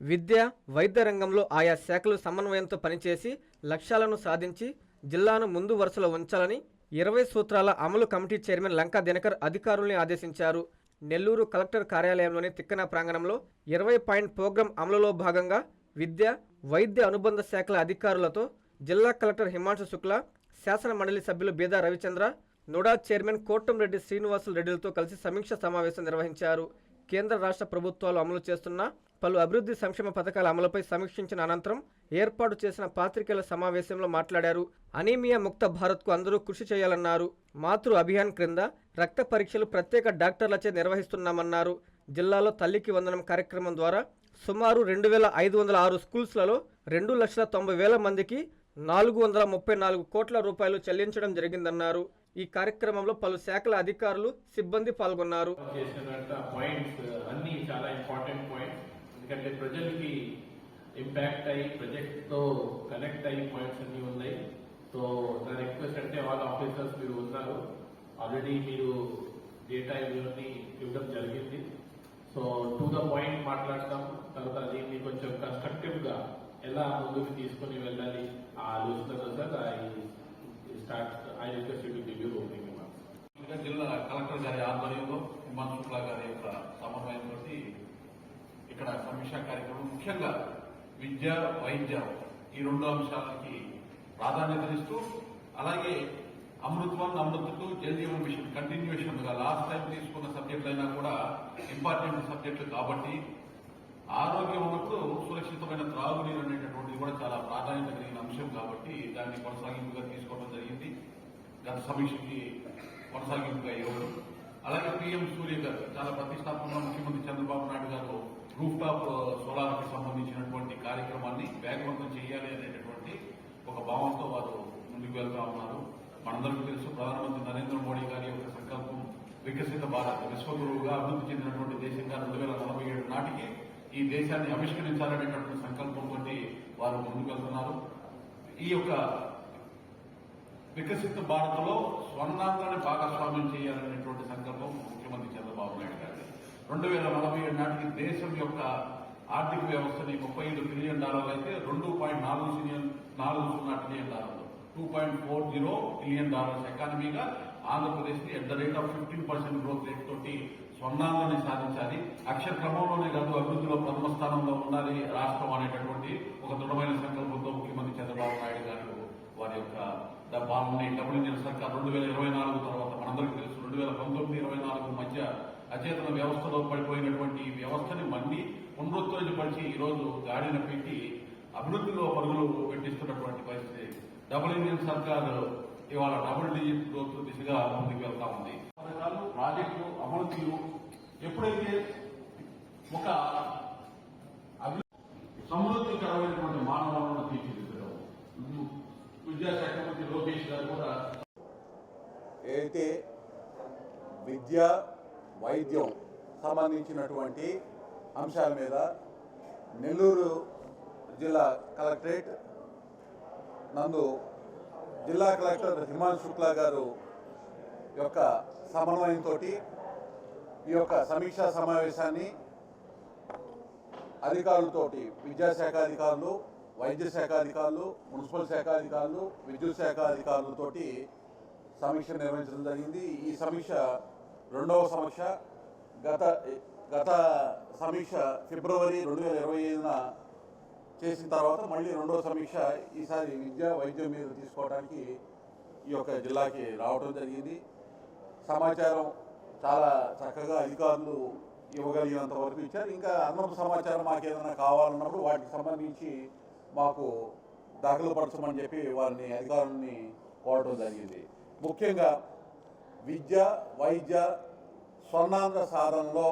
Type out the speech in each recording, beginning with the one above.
విద్య, వైద్య రంగంలో ఆయా శాఖలు సమన్వయంతో పనిచేసి లక్ష్యాలను సాధించి జిల్లాను ముందు వరుసలో ఉంచాలని 20 సూత్రాల అమలు కమిటీ చైర్మన్ లంకా దినకర్ అధికారుల్ని ఆదేశించారు. నెల్లూరు కలెక్టర్ కార్యాలయంలోని తిక్కన ప్రాంగణంలో 20 పాయింట్ ప్రోగ్రాం అమలులో భాగంగా విద్య, వైద్య అనుబంధ శాఖల అధికారులతో జిల్లా కలెక్టర్ హిమాంశు శుక్లా, శాసన మండలి సభ్యులు బీదా రవిచంద్ర, నోడా చైర్మన్ కోటంరెడ్డి శ్రీనివాసులు రెడ్డిలతో కలిసి సమీక్ష సమావేశం నిర్వహించారు. కేంద్ర రాష్ట్ర ప్రభుత్వాలు అమలు చేస్తున్న పలు అభివృద్ధి సంక్షేమ పథకాల అమలుపై సమీక్షించిన అనంతరం ఏర్పాటు చేసిన పాత్రికేయుల సమావేశంలో మాట్లాడారు. అనీమియా ముక్త భారత్కు అందరూ కృషి చేయాలన్నారు. మాతృ అభియాన్ క్రింద రక్త పరీక్షలు ప్రత్యేక డాక్టర్లచే నిర్వహిస్తున్నామన్నారు. జిల్లాలో తల్లికి వందనం కార్యక్రమం ద్వారా సుమారు 2506 స్కూల్స్లలో 2,90,000 మందికి 434 కోట్ల రూపాయలు చెల్లించడం జరిగిందన్నారు. ఈ కార్యక్రమంలో పలు శాఖల అధికారులు, సిబ్బంది పాల్గొన్నారు. ఎందుకంటే ప్రజలకి ఇంపాక్ట్ అయ్యి ప్రాజెక్ట్తో కనెక్ట్ అయ్యి పాయింట్స్ అన్ని ఉన్నాయి. సో నా రిక్వెస్ట్ అంటే ఆల్ ఆఫీసర్స్ మీరు ఉన్నారు, ఆల్రెడీ మీరు డేటా ఇవన్నీ ఇవ్వడం జరిగింది. సో టు ద పాయింట్ మాట్లాడతాం. తర్వాత దీన్ని కొంచెం కన్స్ట్రక్టివ్ గా ఎలా ముందుకు తీసుకుని వెళ్ళాలి ఆ ఆలోచనతో sir I request you to give your opening remarks. జిల్లా కలెక్టర్ గారి ఆధ్వర్యంలో హిమాంశు శుక్లా గారి యొక్క సమన్వయంతో ఇక్కడ సమీక్షా కార్యక్రమం ముఖ్యంగా విద్య, వైద్య ఈ 2 అంశాలకి ప్రాధాన్యతనిస్తూ, అలాగే అమృత్ 1, అమృత్ 2, జల్ జీవన్ మిషన్ కంటిన్యూషన్ గా లాస్ట్ టైం తీసుకున్న సబ్జెక్టులు అయినా కూడా ఇంపార్టెంట్ సబ్జెక్టులు కాబట్టి ఆరోగ్యం ఉన్నప్పుడు సురక్షితమైన త్రాగునీరు అనేటటువంటిది కూడా చాలా ప్రాధాన్యత కలిగిన అంశం కాబట్టి దాన్ని కొనసాగింపుగా తీసుకోవడం జరిగింది. గత సమీక్షకి కొనసాగింపుగా ఈరోజు అలాగే పీఎం సూర్య గారు చాలా ప్రతిష్టాత్మకంగా ముఖ్యమంత్రి చంద్రబాబు నాయుడు గారు రూఫ్ టాప్ సోలార్ కి సంబంధించినటువంటి కార్యక్రమాన్ని వేగవంతం చేయాలి అనేటటువంటి ఒక భావంతో వారు ముందుకు వెళ్తా ఉన్నారు. మనందరికీ తెలుసు, ప్రధానమంత్రి నరేంద్ర మోడీ గారి యొక్క సంకల్పం వికసిత భారత్, విశ్వగురువుగా అభివృద్ధి చెందినటువంటి దేశంగా 2047 నాటికి ఈ దేశాన్ని ఆవిష్కరించాలనేటటువంటి సంకల్పంతో వారు ముందుకు వెళ్తున్నారు. ఈ యొక్క వికసిత భారత్ లో స్వర్ణాంధ్రాన్ని భాగస్వామ్యం చేయాలనేటువంటి సంకల్పం ముఖ్యమంత్రి చంద్రబాబు నాయుడు గారి 2047 నాటికి దేశం యొక్క ఆర్థిక వ్యవస్థని $35 ట్రిలియన్ అయితే $2.40 ట్రిలియన్ 2.40 ట్రిలియన్ ఎకానమీగా ఆంధ్రప్రదేశ్ ని at the rate of 15% growth rate తోటి స్వర్ణాంధ్రాన్ని సాధించాలి. అక్షర క్రమంలోనే కాదు, అభివృద్ధిలో ప్రథమ స్థానంలో ఉండాలి రాష్ట్రం అనేటటువంటి ఒక దృఢమైన సంకల్పంతో ముఖ్యమంత్రి చంద్రబాబు నాయుడు గారు వారి యొక్క పాలనని డబుల్ ఇంజిన్ సర్కార్ 2024 తర్వాత మనందరికీ తెలుసు 2019-24 మధ్య అచేతన వ్యవస్థలో పడిపోయినటువంటి ఈ వ్యవస్థని మళ్లీ పునరుద్ధరించపరిచి ఈ రోజు గాడిన పెట్టి అభివృద్ధిలో పరుగులు పెట్టిస్తున్నటువంటి పరిస్థితి. డబుల్ ఇంజిన్ సర్కార్ ఇవాళ డబుల్ డిజిట్ గ్రోత్ దిశగా ముందుకు వెళ్తా ఉంది. పథకాలు, ప్రాజెక్టులు, అభివృద్ధిలు ఎప్పుడైతే ఒక సమృద్ధికరమైనటువంటి మానవాలను తీర్చిదిద్దడం, విద్యాశాఖ మంత్రి లోకేష్ గారు కూడా ఏదైతే విద్య, వైద్యం సంబంధించినటువంటి అంశాల మీద నెల్లూరు జిల్లా కలెక్టరేట్ నందు జిల్లా కలెక్టర్ హిమాంశు శుక్లా గారు యొక్క సమన్వయంతో ఈ యొక్క సమీక్షా సమావేశాన్ని అధికారులతోటి, విద్యాశాఖ అధికారులు, వైద్య శాఖ అధికారులు, మున్సిపల్ శాఖ అధికారులు, విద్యుత్ శాఖ అధికారులతోటి సమీక్ష నిర్వహించడం జరిగింది. ఈ సమీక్ష 2వ సమీక్ష. గత సమీక్ష ఫిబ్రవరి 2025న చేసిన తర్వాత మళ్ళీ 2వ సమీక్ష ఈసారి విద్య, వైద్యం మీద తీసుకోవడానికి ఈ యొక్క జిల్లాకి రావడం జరిగింది. సమాచారం చాలా చక్కగా అధికారులు ఇవ్వగలిగినంత వరకు ఇచ్చారు. ఇంకా అదనపు సమాచారం మాకు ఏదైనా కావాలన్నప్పుడు వాటికి సంబంధించి మాకు దాఖలుపరచమని చెప్పి వారిని అధికారులని కోరడం జరిగింది. ముఖ్యంగా విద్య, వైద్య, స్వర్ణాంధ్ర సాధనలో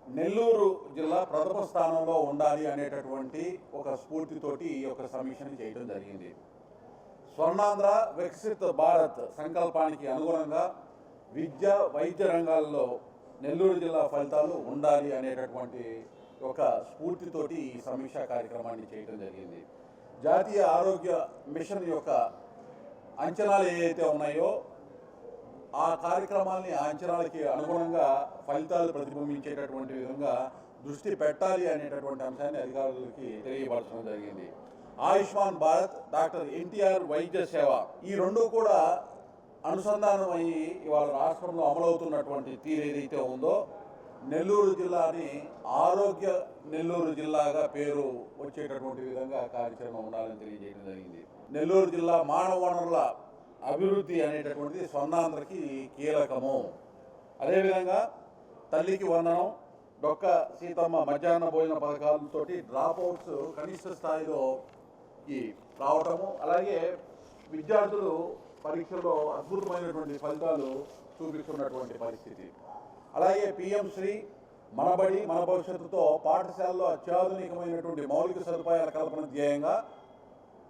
నెల్లూరు జిల్లా ప్రథమ స్థానంలో ఉండాలి అనేటటువంటి ఒక స్ఫూర్తితోటి ఈ యొక్క సమీక్షను చేయడం జరిగింది. స్వర్ణాంధ్ర వికసిత భారత్ సంకల్పానికి అనుగుణంగా విద్య, వైద్య రంగాల్లో నెల్లూరు జిల్లా ఫలితాలు ఉండాలి అనేటటువంటి ఒక స్ఫూర్తితోటి ఈ సమీక్షా కార్యక్రమాన్ని చేయడం జరిగింది. జాతీయ ఆరోగ్య మిషన్ యొక్క అంచనాలు ఏవైతే ఉన్నాయో ఆ కార్యక్రమాల్ని, ఆ అంచనాలకి అనుగుణంగా ఫలితాలు ప్రతిబింబించేటటువంటి విధంగా దృష్టి పెట్టాలి అనేటటువంటి అంశాన్ని అధికారులకి తెలియపరచడం జరిగింది. ఆయుష్మాన్ భారత్, డాక్టర్ ఎన్టీఆర్ వైద్య సేవ, ఈ రెండు కూడా అనుసంధానం అయ్యి ఇవాళ రాష్ట్రంలో అమలవుతున్నటువంటి తీరు ఏదైతే ఉందో, నెల్లూరు జిల్లాని ఆరోగ్య నెల్లూరు జిల్లాగా పేరు వచ్చేటటువంటి విధంగా కార్యాచరణ ఉండాలని తెలియజేయడం జరిగింది. నెల్లూరు జిల్లా మానవ వనరుల అభివృద్ధి అనేటటువంటిది స్వర్ణాంధ్రకి కీలకము. అదేవిధంగా తల్లికి వందనం, డొక్క సీతమ్మ మధ్యాహ్న భోజన పథకాలతో డ్రాప్అవుట్స్ కనిష్ట స్థాయిలో రావటము, అలాగే విద్యార్థులు పరీక్షల్లో అద్భుతమైనటువంటి ఫలితాలు చూపిస్తున్నటువంటి పరిస్థితి. అలాగే పిఎం శ్రీ, మనబడి మన భవిష్యత్తుతో పాఠశాలలో అత్యాధునికమైనటువంటి మౌలిక సదుపాయాల కల్పన ధ్యేయంగా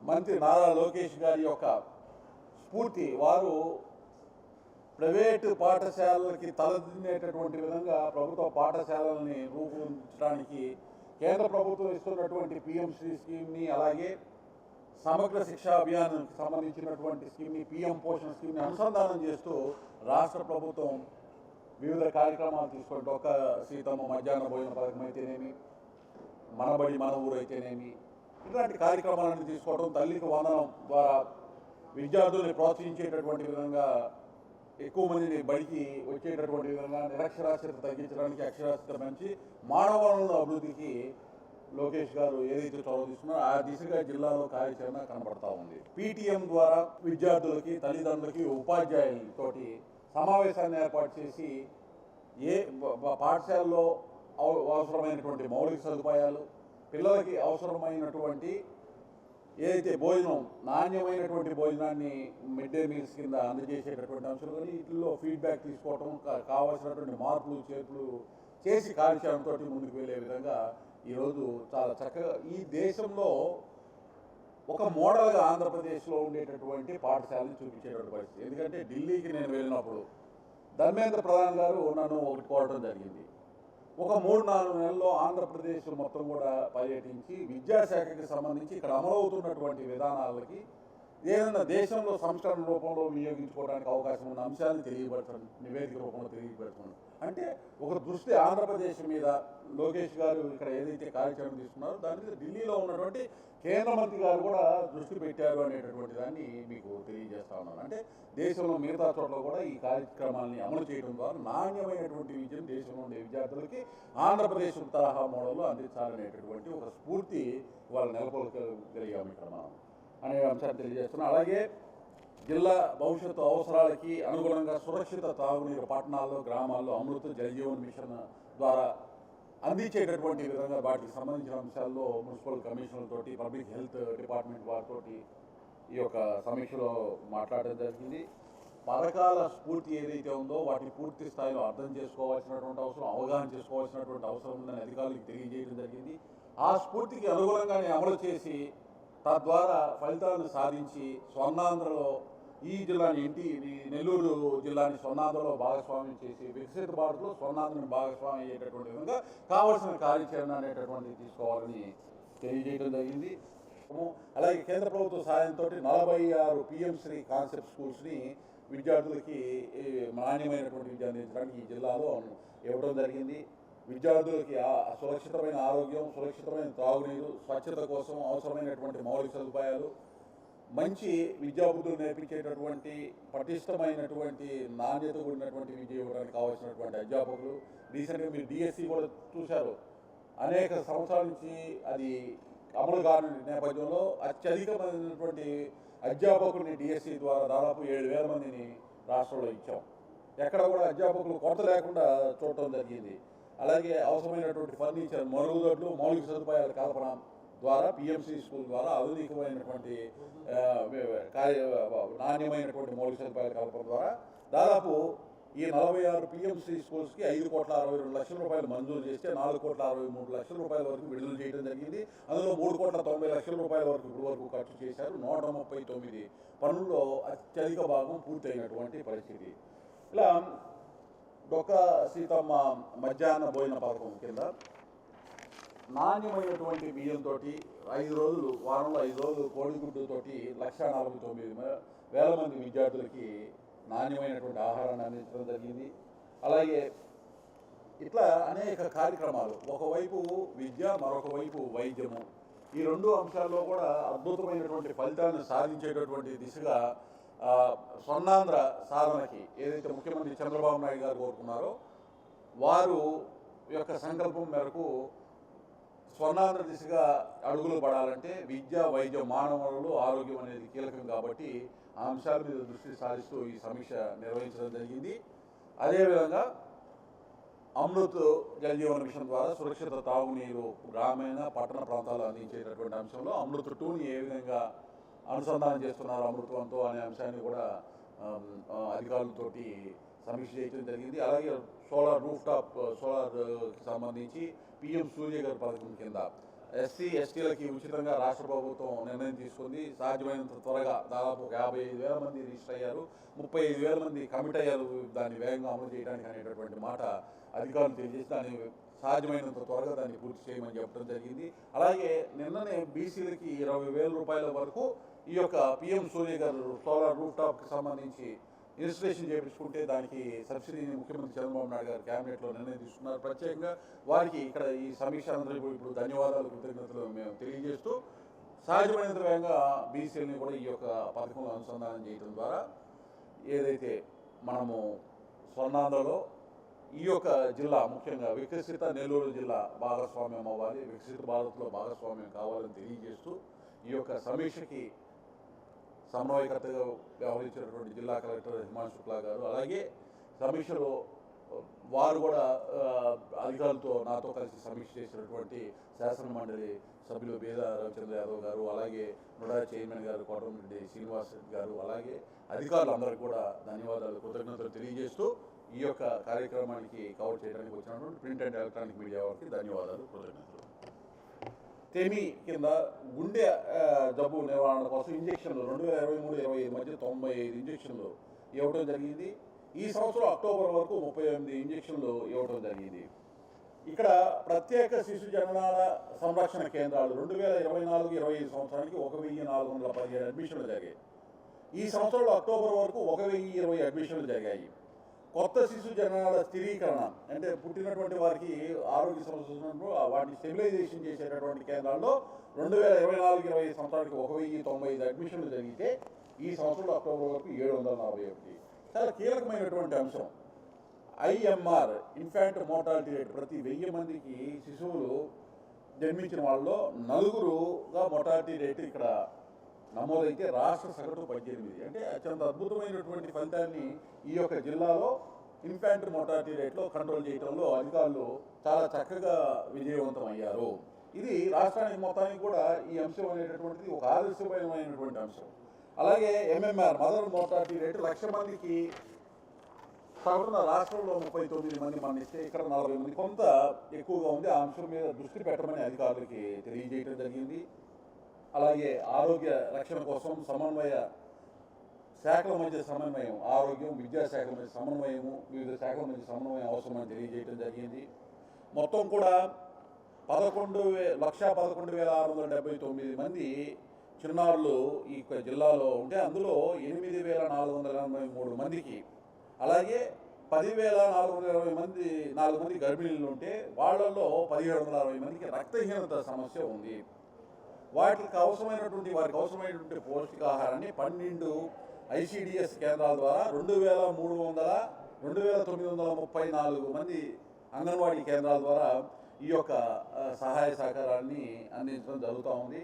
మంత్రి నారా లోకేష్ గారి యొక్క స్ఫూర్తి, వారు ప్రైవేటు పాఠశాలలకి తలదిన్నేటటువంటి విధంగా ప్రభుత్వ పాఠశాలల్ని రూపొందించడానికి కేంద్ర ప్రభుత్వం ఇస్తున్నటువంటి పిఎం శ్రీ స్కీమ్ని, అలాగే సమగ్ర శిక్షా అభియాన్కి సంబంధించినటువంటి స్కీమ్ని, పిఎం పోషణ స్కీమ్ని అనుసంధానం చేస్తూ రాష్ట్ర ప్రభుత్వం వివిధ కార్యక్రమాలు తీసుకుంటూ, ఒక సీతమ్మ మధ్యాహ్న భోజన పథకం అయితేనేమి, మనబడి మన ఊరు అయితేనేమి, ఇలాంటి కార్యక్రమాలను తీసుకోవడం, తల్లికి వందనం ద్వారా విద్యార్థుల్ని ప్రోత్సహించేటటువంటి విధంగా ఎక్కువ మందిని బడికి వచ్చేటటువంటి విధంగా నిరక్షరాస్యత తగ్గించడానికి, అక్షరాస్యత పెంచి మానవ వనరుల అభివృద్ధికి లోకేష్ గారు ఏదైతే చొరవ తీసుకున్నారో ఆ దిశగా జిల్లాలో కార్యాచరణ కనబడతా ఉంది. పీటీఎం ద్వారా విద్యార్థులకి, తల్లిదండ్రులకి, ఉపాధ్యాయులతోటి సమావేశాన్ని ఏర్పాటు చేసి పాఠశాలలో అవసరమైనటువంటి మౌలిక సదుపాయాలు, పిల్లలకి అవసరమైనటువంటి ఏదైతే భోజనం, నాణ్యమైనటువంటి భోజనాన్ని మిడ్ డే మీల్స్ కింద అందజేసేటటువంటి అంశాలు కానీ వీటిల్లో ఫీడ్బ్యాక్ తీసుకోవటం, కావాల్సినటువంటి మార్పులు చేర్పులు చేసి కార్యాచరణతో ముందుకు వెళ్ళే విధంగా ఈరోజు చాలా చక్కగా ఈ దేశంలో ఒక మోడల్గా ఆంధ్రప్రదేశ్లో ఉండేటటువంటి పాఠశాలని చూపించేటువంటి పరిస్థితి. ఎందుకంటే ఢిల్లీకి నేను వెళ్ళినప్పుడు ధర్మేంద్ర ప్రధాన్ గారు నన్ను ఒకటి కోరడం జరిగింది. ఒక 3-4 నెలల్లో ఆంధ్రప్రదేశ్ మొత్తం కూడా పర్యటించి విద్యాశాఖకి సంబంధించి ఇక్కడ అమలవుతున్నటువంటి విధానాలకి ఏదైనా దేశంలో సంస్కరణ రూపంలో వినియోగించుకోవడానికి అవకాశం ఉన్న అంశాలను తెలియపరచండి, నివేదిక రూపంలో తెలియపరచండి. అంటే ఒక దృష్టి ఆంధ్రప్రదేశ్ మీద లోకేష్ గారు ఇక్కడ ఏదైతే కార్యక్రమం తీసుకున్నారో దాని మీద ఢిల్లీలో ఉన్నటువంటి కేంద్ర మంత్రి గారు కూడా దృష్టి పెట్టారు అనేటటువంటి దాన్ని మీకు తెలియజేస్తా ఉన్నాను. అంటే దేశంలో మిగతా చోట్ల కూడా ఈ కార్యక్రమాన్ని అమలు చేయడం ద్వారా నాణ్యమైనటువంటి విద్యను దేశంలో ఉండే విద్యార్థులకి ఆంధ్రప్రదేశ్ తరహా మోడల్లో అందించాలనేటటువంటి ఒక స్ఫూర్తి వాళ్ళు నెలకొల్పగలిగాము ఇక్కడ మనం అనే అంశాన్ని తెలియజేస్తున్నాం. అలాగే జిల్లా భవిష్యత్తు అవసరాలకి అనుగుణంగా సురక్షిత తాగునీరు పట్టణాల్లో, గ్రామాల్లో అమృత జలజీవన్ మిషన్ ద్వారా అందించేటటువంటి విధంగా వాటికి సంబంధించిన అంశాల్లో మున్సిపల్ కమిషనర్లతోటి, పబ్లిక్ హెల్త్ డిపార్ట్మెంట్ వారితో ఈ యొక్క సమీక్షలో మాట్లాడడం జరిగింది. పథకాల స్ఫూర్తి ఏదైతే ఉందో వాటిని పూర్తి స్థాయిలో అర్థం చేసుకోవాల్సినటువంటి అవసరం, అవగాహన చేసుకోవాల్సినటువంటి అవసరం ఉందని అధికారులకు తెలియజేయడం జరిగింది. ఆ స్ఫూర్తికి అనుగుణంగానే అమలు చేసి తద్వారా ఫలితాలను సాధించి స్వర్ణాంధ్రలో ఈ జిల్లాని నెల్లూరు జిల్లాని స్వర్ణాంధ్రలో భాగస్వామ్యం చేసి వికసిత భారత్లో స్వర్ణాంధ్రని భాగస్వామ్యం అయ్యేటటువంటి విధంగా కావాల్సిన కార్యాచరణ అనేటటువంటిది తీసుకోవాలని తెలియజేయడం జరిగింది. అలాగే కేంద్ర ప్రభుత్వ సహాయంతో 46 పిఎం శ్రీ కాన్సెప్ట్ స్కూల్స్ని విద్యార్థులకి నాణ్యమైనటువంటి విద్య అందించడానికి ఈ జిల్లాలో ఇవ్వడం జరిగింది. విద్యార్థులకి సురక్షితమైన ఆరోగ్యం, సురక్షితమైన త్రాగునీరు, స్వచ్ఛత కోసం అవసరమైనటువంటి మౌలిక సదుపాయాలు, మంచి విద్యాబుద్ధులు నేర్పించేటటువంటి పటిష్టమైనటువంటి నాణ్యత కూడినటువంటి విద్య ఇవ్వడానికి కావాల్సినటువంటి అధ్యాపకులు. రీసెంట్గా మీరు డిఎస్సి కూడా చూశారు, అనేక సంవత్సరాల నుంచి అది అమలు కాని నేపథ్యంలో అత్యధికమైనటువంటి అధ్యాపకుల్ని డిఎస్సి ద్వారా దాదాపు 7,000 మందిని రాష్ట్రంలో ఇచ్చాం. ఎక్కడ కూడా అధ్యాపకులు కొరత లేకుండా చూడటం జరిగింది. అలాగే అవసరమైనటువంటి ఫర్నిచర్, మరుగుదొడ్లు, మౌలిక సదుపాయాల కల్పన ద్వారా పిఎంసి స్కూల్ ద్వారా ఆధునికమైనటువంటి నాణ్యమైనటువంటి మౌలిక సదుపాయాల కల్పన ద్వారా దాదాపు ఈ 46 పిఎంసి స్కూల్స్కి 5,62 లక్షల మంజూరు చేస్తే 4,63 లక్షల వరకు విడుదల చేయడం జరిగింది. అందులో 3,90 లక్షల వరకు ఇప్పుడు వరకు ఖర్చు చేశారు. 139 పనుల్లో అత్యధిక భాగం పూర్తయినటువంటి పరిస్థితి. ఇలా డొక్క సీతమ్మ మధ్యాహ్న భోజన పథకం కింద నాణ్యమైనటువంటి బియ్యంతో 5 రోజులు, వారంలో 5 రోజులు కోడిగుడ్డుతోటి 1,49,000 మంది విద్యార్థులకి నాణ్యమైనటువంటి ఆహారాన్ని అందించడం జరిగింది. అలాగే ఇట్లా అనేక కార్యక్రమాలు, ఒకవైపు విద్య, మరొక వైపు వైద్యము, ఈ రెండు అంశాల్లో కూడా అద్భుతమైనటువంటి ఫలితాలను సాధించేటటువంటి దిశగా స్వర్ణాంధ్ర సాధనకి ఏదైతే ముఖ్యమంత్రి చంద్రబాబు నాయుడు గారు కోరుకున్నారో వారు యొక్క సంకల్పం మేరకు స్వర్ణాంధ్ర దిశగా అడుగులు పడాలంటే విద్య, వైద్యం, మానవులు, ఆరోగ్యం అనేది కీలకం కాబట్టి ఆ అంశాల మీద దృష్టి సారిస్తూ ఈ సమీక్ష నిర్వహించడం జరిగింది. అదేవిధంగా అమృత్ జల్ జీవన్ మిషన్ ద్వారా సురక్షిత తాగునీరు గ్రామీణ పట్టణ ప్రాంతాల్లో అందించేటటువంటి అంశంలో అమృత్ 2ని ఏ విధంగా అనుసంధానం చేస్తున్నారు అమృతవంతో అనే అంశాన్ని కూడా అధికారులతోటి సమీక్ష చేయడం జరిగింది. అలాగే సోలార్ రూఫ్టాప్ సోలార్కి సంబంధించి PM సూర్యగర్ పథకం కింద SC, STలకి ఉచితంగా రాష్ట్ర ప్రభుత్వం నిర్ణయం తీసుకుంది. సాధ్యమైనంత త్వరగా దాదాపు 55,000 మంది రిజిస్టర్ అయ్యారు, 35,000 మంది కమిట్ అయ్యారు దాన్ని వేగంగా అమలు చేయడానికి అనేటటువంటి మాట అధికారులు తెలియజేసి దాన్ని సాధ్యమైనంత త్వరగా దాన్ని పూర్తి చేయమని చెప్పడం జరిగింది. అలాగే నిన్ననే బీసీలకి 20,000 రూపాయల వరకు ఈ యొక్క PM సూర్యగర్ సోలార్ రూఫ్టాప్కి సంబంధించి ఇన్స్టలేషన్ చేయించుకుంటే దానికి సబ్సిడీని ముఖ్యమంత్రి చంద్రబాబు నాయుడు గారు క్యాబినెట్లో నిర్ణయం తీసుకున్నారు. ప్రత్యేకంగా వారికి ఇక్కడ ఈ సమీక్ష అనంతరం ఇప్పుడు ధన్యవాదాలు, కృతజ్ఞతలు మేము తెలియజేస్తూ సాధ్యమైనంత వేగంగా బీసీలని కూడా ఈ యొక్క పథకంలో అనుసంధానం చేయడం ద్వారా ఏదైతే మనము స్వర్ణాంధ్రలో ఈ యొక్క జిల్లా ముఖ్యంగా వికసిత నెల్లూరు జిల్లా భాగస్వామ్యం అవ్వాలి, వికసిత భారత్లో భాగస్వామ్యం కావాలని తెలియజేస్తూ ఈ యొక్క సమీక్షకి సమన్వయకర్తగా వ్యవహరించినటువంటి జిల్లా కలెక్టర్ హిమాంశు శుక్లా గారు, అలాగే సమీక్షలో వారు కూడా అధికారులతో నాతో కలిసి సమీక్ష చేసినటువంటి శాసన మండలి సభ్యులు బేద రవిచంద్ర యాదవ్ గారు, అలాగే నుడా చైర్మన్ గారు కోటమిరెడ్డి శ్రీనివాస్ గారు, అలాగే అధికారులందరికీ కూడా ధన్యవాదాలు, కృతజ్ఞతలు తెలియజేస్తూ ఈ యొక్క కార్యక్రమానికి కవర్ చేయడానికి వచ్చినటువంటి ప్రింట్ అండ్ ఎలక్ట్రానిక్ మీడియా వారికి ధన్యవాదాలు, కృతజ్ఞతలు. తెమి కింద గుండె జబ్బు నివారణ కోసం ఇంజక్షన్లు 2023-25 మధ్య 95 ఇంజక్షన్లు ఇవ్వడం జరిగింది. ఈ సంవత్సరం అక్టోబర్ వరకు 38 ఇంజక్షన్లు ఇవ్వడం జరిగింది. ఇక్కడ ప్రత్యేక శిశు జననాల సంరక్షణ కేంద్రాలు 2024-25 సంవత్సరానికి 1,417 అడ్మిషన్లు జరిగాయి. ఈ సంవత్సరంలో అక్టోబర్ వరకు 1,020 అడ్మిషన్లు జరిగాయి. కొత్త శిశు జననాల స్థిరీకరణ అంటే పుట్టినటువంటి వారికి ఆరోగ్య సమస్యలు వాటిని స్టెబిలైజేషన్ చేసేటటువంటి కేంద్రాల్లో 2024-25 సంవత్సరానికి 1,095 అడ్మిషన్లు జరిగితే ఈ సంవత్సరంలో అక్టోబర్ వరకు 741. చాలా కీలకమైనటువంటి అంశం IMR ఇన్ఫాంట్ మోర్టాలిటీ రేట్. ప్రతి 1000 మందికి శిశువులు జన్మించిన వాళ్ళలో 4గా మోర్టాలిటీ రేటు ఇక్కడ నమోదైతే రాష్ట్ర సగటు 18. అంటే అత్యంత అద్భుతమైనటువంటి ఫలితాన్ని ఈ యొక్క జిల్లాలో ఇన్ఫాంట్ మోర్టాలిటీ రేట్లో కంట్రోల్ చేయడంలో అధికారులు చాలా చక్కగా విజయవంతం అయ్యారు. ఇది రాష్ట్రానికి మొత్తానికి కూడా ఈ అంశం అనేటటువంటిది ఒక ఆదర్శమైనటువంటి అంశం. అలాగే MMR మదర్ మోర్టాలిటీ రేటు 1,00,000 మందికి సగటున రాష్ట్రంలో 39 మంది మరణిస్తే ఇక్కడ 40 మంది, కొంత ఎక్కువగా ఉంది. ఆ అంశం మీద దృష్టి పెట్టమని అధికారులకి తెలియజేయడం జరిగింది. అలాగే ఆరోగ్య రక్షణ కోసం సమన్వయ శాఖల మధ్య సమన్వయం, ఆరోగ్యం, విద్యాశాఖల మధ్య సమన్వయము, వివిధ శాఖల మధ్య సమన్వయం అవసరమని తెలియజేయడం జరిగింది. మొత్తం కూడా 11,679 మంది చిన్నారులు ఈ జిల్లాలో ఉంటే అందులో 8,483 మందికి, అలాగే 10,420 మంది 4 మంది గర్భిణీలు ఉంటే వాళ్ళల్లో 1,760 మందికి రక్తహీనత సమస్య ఉంది. వారికి అవసరమైనటువంటి పౌష్టికాహారాన్ని 12 ICDS కేంద్రాల ద్వారా 2,934 మంది అంగన్వాడీ కేంద్రాల ద్వారా ఈ యొక్క సహాయ సహకారాన్ని అందించడం జరుగుతూ ఉంది.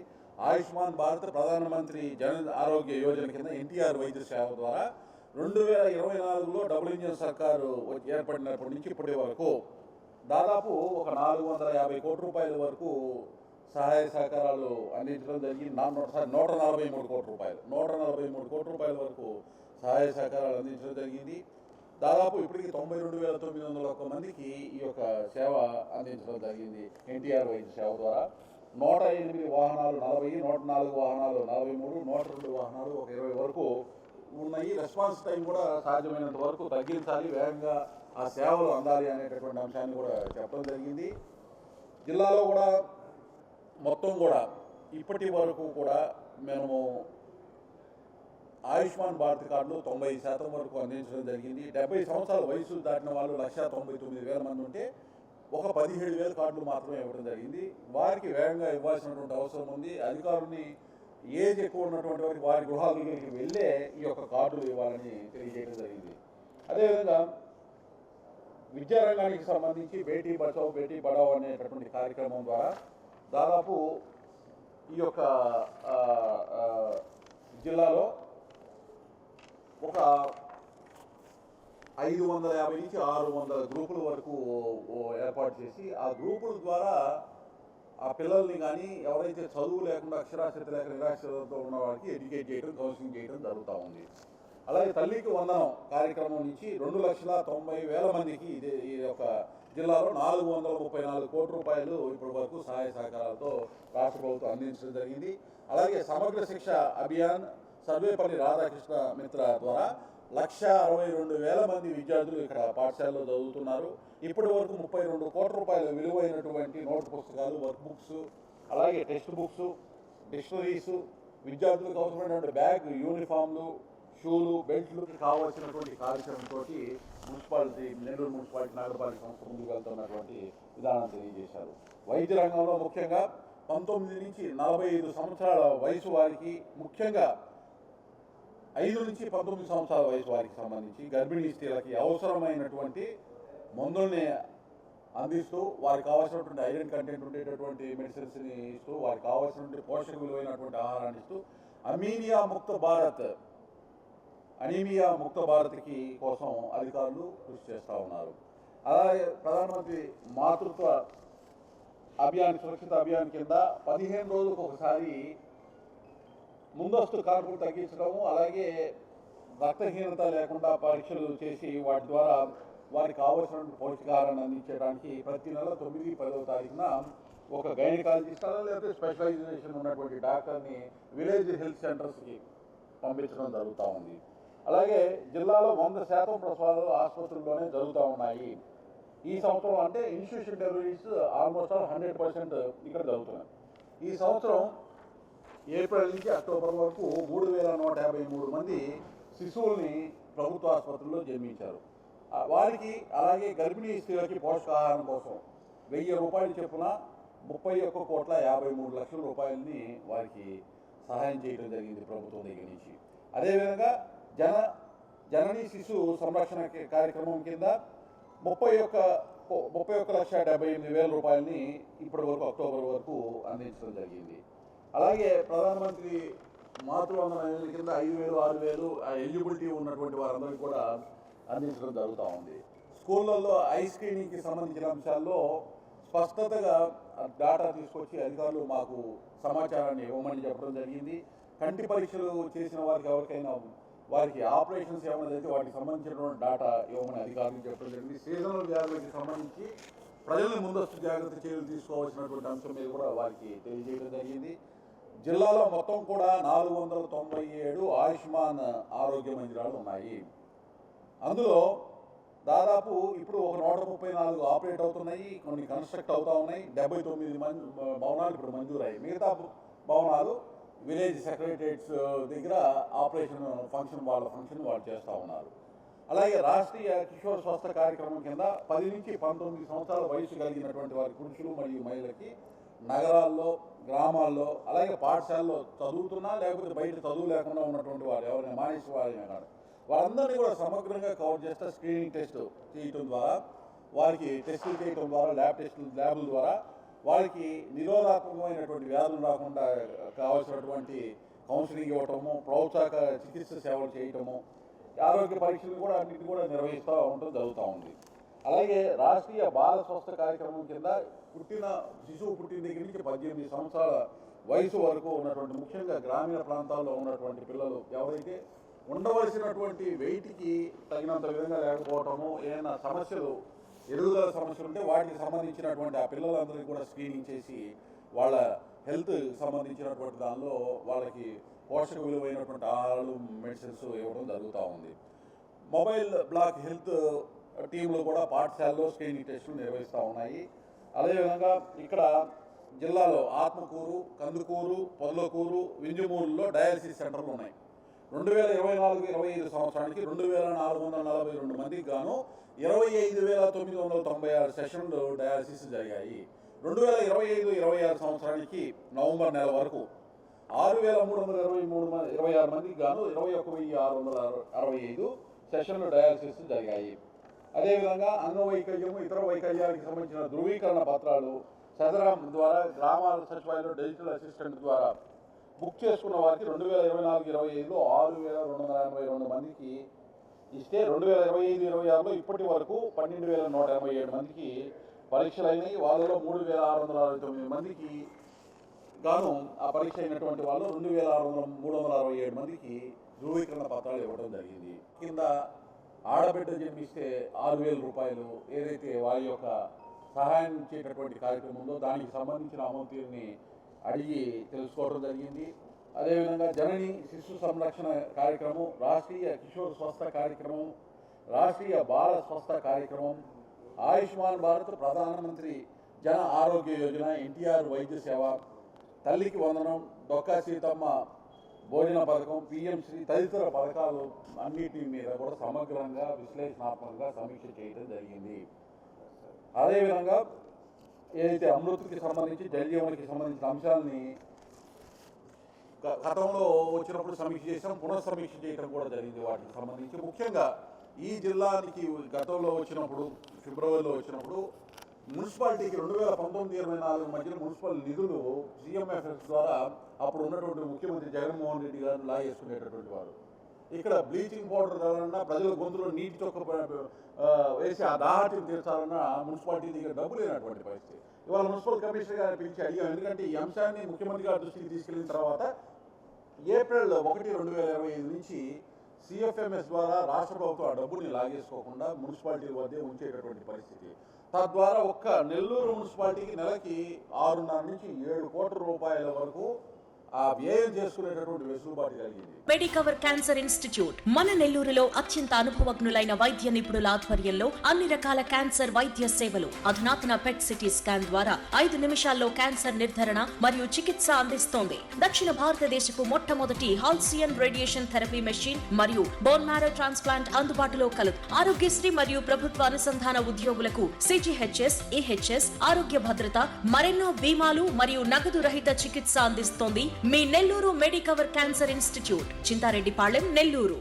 ఆయుష్మాన్ భారత్ ప్రధానమంత్రి జన ఆరోగ్య యోజన కింద NTR వైద్య సేవ ద్వారా 2024లో డబుల్ ఇంజిన్ సర్కారు ఏర్పడినప్పటి నుంచి ఇప్పటి వరకు దాదాపు ఒక 450 కోట్ల రూపాయల వరకు సహాయ సహకారాలు అందించడం జరిగింది. 143 కోట్ల రూపాయలు 143 కోట్ల రూపాయల వరకు సహాయ సహకారాలు అందించడం జరిగింది. దాదాపు ఇప్పటికి 92,901 మందికి ఈ యొక్క సేవ అందించడం జరిగింది. NTR వైద్య సేవ ద్వారా 108 వాహనాలు 40, 104 వాహనాలు 43, 102 వాహనాలు ఒక 20 వరకు ఉన్నాయి. రెస్పాన్స్ టైం కూడా సాధ్యమైనంత వరకు తగ్గించాలి, వేగంగా ఆ సేవలు అందాలి అనేటటువంటి అంశాన్ని కూడా చెప్పడం జరిగింది. జిల్లాలో కూడా మొత్తం కూడా ఇప్పటి వరకు కూడా మేము ఆయుష్మాన్ భారత్ కార్డులు 90% వరకు అందించడం జరిగింది. 70 సంవత్సరాల వయసు దాటిన వాళ్ళు 1,99,000 మంది ఉంటే ఒక 17,000 కార్డులు మాత్రమే ఇవ్వడం జరిగింది. వారికి వేగంగా ఇవ్వాల్సినటువంటి అవసరం ఉంది. అధికారులని ఏజ్ ఎక్కువ ఉన్నటువంటి వారికి వారి గృహాల దగ్గరికి వెళ్ళే ఈ యొక్క కార్డులు ఇవ్వాలని తెలియజేయడం జరిగింది. అదేవిధంగా విద్యారంగానికి సంబంధించి బేటీ బచావో బేటీ పడావో అనేటటువంటి కార్యక్రమం ద్వారా దాదాపు ఈ యొక్క జిల్లాలో ఒక 550 నుంచి 600 గ్రూపుల వరకు ఏర్పాటు చేసి ఆ గ్రూపుల ద్వారా ఆ పిల్లల్ని కానీ ఎవరైతే చదువు లేకుండా అక్షరాస్యత లేక నిరాక్షరతతో ఉన్న వారికి ఎడ్యుకేట్ చేయడం, కౌన్సిలింగ్ చేయడం జరుగుతూ ఉంది. అలాగే తల్లికి వందనం కార్యక్రమం నుంచి 2,90,000 మందికి ఈ యొక్క జిల్లాలో 434 కోట్ల రూపాయలు ఇప్పటి వరకు సహాయ సహకారాలతో రాష్ట్ర ప్రభుత్వం అందించడం జరిగింది. అలాగే సమగ్ర శిక్ష అభియాన్ సర్వేపల్లి రాధాకృష్ణ మిత్ర ద్వారా 1,62,000 మంది విద్యార్థులు ఇక్కడ పాఠశాలలో చదువుతున్నారు. ఇప్పటి వరకు 32 కోట్ల రూపాయల విలువైనటువంటి నోట్ పుస్తకాలు, వర్క్ బుక్స్, అలాగే టెక్స్ట్ బుక్స్, డిక్షనరీస్, విద్యార్థులకు అవసరమైనటువంటి బ్యాగ్, యూనిఫామ్లు, షూలు, బెల్ట్లకు కావాల్సినటువంటి కార్యక్రమంతో మున్సిపాలిటీ, నెల్లూరు మున్సిపాలిటీ నగరపాలిక సంస్థ ముందుకు వెళ్తున్నటువంటి విధానం తెలియజేశారు. వైద్య రంగంలో ముఖ్యంగా 19 నుంచి 45 సంవత్సరాల వయసు వారికి, ముఖ్యంగా 5 నుంచి 19 సంవత్సరాల వయసు వారికి సంబంధించి గర్భిణీ స్త్రీలకి అవసరమైనటువంటి మందుల్ని అందిస్తూ వారికి కావాల్సినటువంటి ఐరన్ కంటెంట్ ఉండేటటువంటి మెడిసిన్స్ని ఇస్తూ వారికి కావాల్సినటువంటి పోషక విలువైనటువంటి ఆహారాన్ని ఇస్తూ అనీమియా ముక్త భారత్కి కోసం అధికారులు కృషి చేస్తూ ఉన్నారు. అలాగే ప్రధానమంత్రి మాతృత్వ అభియాన్, సురక్షిత అభియాన్ కింద 15 రోజులకు ఒకసారి ముందస్తు కాన్పులు తగ్గించడము, అలాగే రక్తహీనత లేకుండా పరీక్షలు చేసి వాటి ద్వారా వారికి కావలసిన పౌష్టికాహారాన్ని అందించడానికి ప్రతి నెల 9, 10వ తారీఖున ఒక గైనకాలజిస్ట్ లేకపోతే స్పెషలైజేషన్ ఉన్నటువంటి డాక్టర్ని విలేజ్ హెల్త్ సెంటర్స్కి పంపించడం జరుగుతూ ఉంది. అలాగే జిల్లాలో 100% ప్రసవాలు ఆసుపత్రుల్లోనే జరుగుతూ ఉన్నాయి. ఈ సంవత్సరం అంటే ఇన్స్టిట్యూషన్ డెలివరీస్ ఆల్మోస్ట్ 100% ఇక్కడ జరుగుతున్నాయి. ఈ సంవత్సరం ఏప్రిల్ నుంచి అక్టోబర్ వరకు 3,153 మంది శిశువుల్ని ప్రభుత్వ ఆసుపత్రుల్లో జన్మించారు. వారికి అలాగే గర్భిణీ స్త్రీలకి పోషకాహారం కోసం 1,000 రూపాయలు చొప్పున 31,53,00,000 రూపాయలని వారికి సహాయం చేయడం జరిగింది ప్రభుత్వం దగ్గర నుంచి. అదేవిధంగా జననీ శిశు సంరక్షణ కార్యక్రమం కింద 31,78,000 రూపాయలని ఇప్పటి వరకు అక్టోబర్ వరకు అందించడం జరిగింది. అలాగే ప్రధానమంత్రి మాతృవందన యోజన కింద 5,000, 6,000 ఎలిజిబిలిటీ ఉన్నటువంటి వారందరికీ కూడా అందించడం జరుగుతూ ఉంది. స్కూళ్ళల్లో ఐ స్క్రీనింగ్కి సంబంధించిన అంశాల్లో స్పష్టతగా డేటా తీసుకొచ్చి అధికారులు మాకు సమాచారాన్ని ఇవ్వమని చెప్పడం జరిగింది. కంటి పరీక్షలు చేసిన వారికి ఎవరికైనా వారికి ఆపరేషన్స్ ఏమైనా అయితే వాటికి సంబంధించినటువంటి డేటా ఇవ్వమని అధికారులకు చెప్పడం జరిగింది. సీజనల్ వ్యాధులకి సంబంధించి ప్రజలు ముందస్తు జాగ్రత్త చర్యలు తీసుకోవాల్సినటువంటి అంశం మీద కూడా వారికి తెలియజేయడం జరిగింది. జిల్లాలో మొత్తం కూడా 497 ఆయుష్మాన్ ఆరోగ్య మందిరాలు ఉన్నాయి. అందులో దాదాపు ఇప్పుడు ఒక 134 ఆపరేట్ అవుతున్నాయి, కొన్ని కన్స్ట్రక్ట్ అవుతూ ఉన్నాయి. 79 భవనాలు ఇప్పుడు మంజూరయ్యాయి. మిగతా భవనాలు విలేజ్ సెక్రటరియట్స్ దగ్గర ఆపరేషన్ వాళ్ళ ఫంక్షన్ వాళ్ళు చేస్తూ ఉన్నారు. అలాగే రాష్ట్రీయ కిషోర్ స్వస్థ కార్యక్రమం కింద 10 నుంచి 19 సంవత్సరాల వయసు కలిగినటువంటి వారి పురుషులు మరియు మహిళలకి నగరాల్లో, గ్రామాల్లో, అలాగే పాఠశాలలో చదువుతున్నా లేకపోతే బయట చదువు లేకుండా ఉన్నటువంటి వారు ఎవరైనా మానేసి వారైనా కాదు వాళ్ళందరినీ కూడా సమగ్రంగా కవర్ చేస్తే స్క్రీనింగ్ టెస్ట్ చేయటం ద్వారా, వారికి టెస్టులు చేయటం ద్వారా, ల్యాబుల ద్వారా వారికి నిరోధాత్మకమైనటువంటి వ్యాధులు రాకుండా కావాల్సినటువంటి కౌన్సిలింగ్ ఇవ్వటము, ప్రోత్సాహక చికిత్స సేవలు చేయటము, ఆరోగ్య పరీక్షలు కూడా అన్నింటినీ కూడా నిర్వహిస్తూ ఉండటం జరుగుతూ ఉంది. అలాగే రాష్ట్రీయ బాల స్వస్థ కార్యక్రమం కింద శిశువు పుట్టిన దగ్గర నుంచి 18 సంవత్సరాల వయసు వరకు ఉన్నటువంటి ముఖ్యంగా గ్రామీణ ప్రాంతాల్లో ఉన్నటువంటి పిల్లలు ఎవరైతే ఉండవలసినటువంటి వెయిట్కి తగినంత విధంగా లేకపోవటము, ఏదైనా సమస్యలు, ఎదుగుదల సమస్యలు ఉంటే వాటికి సంబంధించినటువంటి ఆ పిల్లలందరికీ కూడా స్క్రీనింగ్ చేసి వాళ్ళ హెల్త్ సంబంధించినటువంటి దానిలో వాళ్ళకి పోషక విలువైనటువంటి ఆహారాలు, మెడిసిన్స్ ఇవ్వడం జరుగుతూ ఉంది. మొబైల్ బ్లాక్ హెల్త్ టీంలు కూడా పాఠశాలలో స్క్రీనింగ్ టెస్టులు నిర్వహిస్తూ ఉన్నాయి. అదేవిధంగా ఇక్కడ జిల్లాలో ఆత్మకూరు, కందుకూరు, పొదలకూరు, వింజమూరులో డయాలసిస్ సెంటర్లు ఉన్నాయి. 2024-25 సంవత్సరానికి 2442 మందికి గాను 25,996 సెషన్లు డయాలసిస్ జరిగాయి. 2025-26 సంవత్సరానికి నవంబర్ నెల వరకు 6,326 మందికి గాను 21,665 సెషన్లు డయాలసిస్ జరిగాయి. అదేవిధంగా అంగవైకల్యము ఇతర వైకల్యాలకు సంబంధించిన ధృవీకరణ పత్రాలు సదరం ద్వారా గ్రామాల సచివాలయంలో డిజిటల్ అసిస్టెంట్ ద్వారా బుక్ చేసుకున్న వారికి 2024-25లో 6,282 మందికి ఇస్తే 2025-26లో ఇప్పటి వరకు 12,187 మందికి పరీక్షలు అయినాయి. వాళ్ళలో 3,669 మందికి గాను ఆ పరీక్ష అయినటువంటి వాళ్ళు 2,367 మందికి ధృవీకరణ పత్రాలు ఇవ్వడం జరిగింది. కింద ఆడబిడ్డ జన్మిస్తే 6,000 రూపాయలు ఏదైతే వారి యొక్క సహాయం చేసేటటువంటి కార్యక్రమం ఉందో దానికి సంబంధించిన అమౌంట్ని అడిగి తెలుసుకోవడం జరిగింది. అదేవిధంగా జనని శిశు సంరక్షణ కార్యక్రమం, రాష్ట్రీయ కిషోర్ స్వస్థ కార్యక్రమం, రాష్ట్రీయ బాల స్వస్థ కార్యక్రమం, ఆయుష్మాన్ భారత్, ప్రధానమంత్రి జన ఆరోగ్య యోజన, ఎన్టీఆర్ వైద్య సేవ, తల్లికి వందనం, డొక్కా సీతమ్మ భోజన పథకం, పిఎం శ్రీ తదితర పథకాలు అన్నిటి మీద కూడా సమగ్రంగా విశ్లేషణాత్మకంగా సమీక్ష చేయడం జరిగింది. అదేవిధంగా ఏదైతే అమృత్కి సంబంధించి జలజీవనికి సంబంధించిన అంశాలని గతంలో వచ్చినప్పుడు సమీక్ష చేసాం, పునఃసమీక్ష చేయడం కూడా జరిగింది. వాటికి సంబంధించి ముఖ్యంగా ఈ జిల్లానికి గతంలో వచ్చినప్పుడు ఫిబ్రవరిలో వచ్చినప్పుడు మున్సిపాలిటీకి 2019-24 మధ్యన మున్సిపల్ నిధులు సిఎంఎఫ్ఎస్ ద్వారా అప్పుడు ఉన్నటువంటి ముఖ్యమంత్రి జగన్మోహన్ రెడ్డి గారు లాగేసుకునేటటువంటి వారు. ఇక్కడ బ్లీచింగ్ పౌడర్ కావాలన్నా, ప్రజల గొంతులో నీటి చొక్క వేసి ఆ దాహాటిని తీర్చాలన్నా మున్సిపాలిటీ దగ్గర డబ్బు లేనటువంటి పరిస్థితి. ఇవాళ మున్సిపల్ కమిషనర్ గారిని పిలిచి అడిగాం. ఎందుకంటే ఈ అంశాన్ని ముఖ్యమంత్రి గారి దృష్టికి తీసుకెళ్లిన తర్వాత ఏప్రిల్ 1, 2025 నుంచి సిఎఫ్ఎంఎస్ ద్వారా రాష్ట్ర ప్రభుత్వం ఆ డబ్బుని లాగేసుకోకుండా మున్సిపాలిటీల వద్దే ఉంచేటటువంటి పరిస్థితి. తద్వారా ఒక్క నెల్లూరు మున్సిపాలిటీకి నెలకి 6.5 నుంచి 7 కోట్ల రూపాయల వరకు ఆ వ్యయం చేసుకునేటటువంటి వెసులుబాటు కలిగింది. మెడికవర్ క్యాన్సర్ ఇన్స్టిట్యూట్ మన నెల్లూరులో అత్యంత అనుభవజ్ఞులైన వైద్య నిపుణుల ఆధ్వర్యంలో అన్ని రకాల క్యాన్సర్ వైద్య సేవలు, అధునాతన పెట్ సిటీ స్కాన్ ద్వారా 5 నిమిషాల్లో క్యాన్సర్ నిర్ధారణ మరియు చికిత్స అందిస్తోంది. దక్షిణ భారతదేశపు మొట్టమొదటి హాల్సియన్ రేడియేషన్ థెరపీ మెషిన్ మరియు బోన్ మ్యారో ట్రాన్స్ప్లాంట్ అందుబాటులో కలదు. ఆరోగ్యశ్రీ మరియు ప్రభుత్వ అనుసంధాన ఉద్యోగులకు సిజిహెచ్ఎస్, ఈహెచ్ఎస్, ఆరోగ్య భద్రత, మరెన్నో బీమాలు మరియు నగదు రహిత చికిత్స అందిస్తోంది మీ Nellore Medicover cancer institute, Chintareddypalem, Nellore.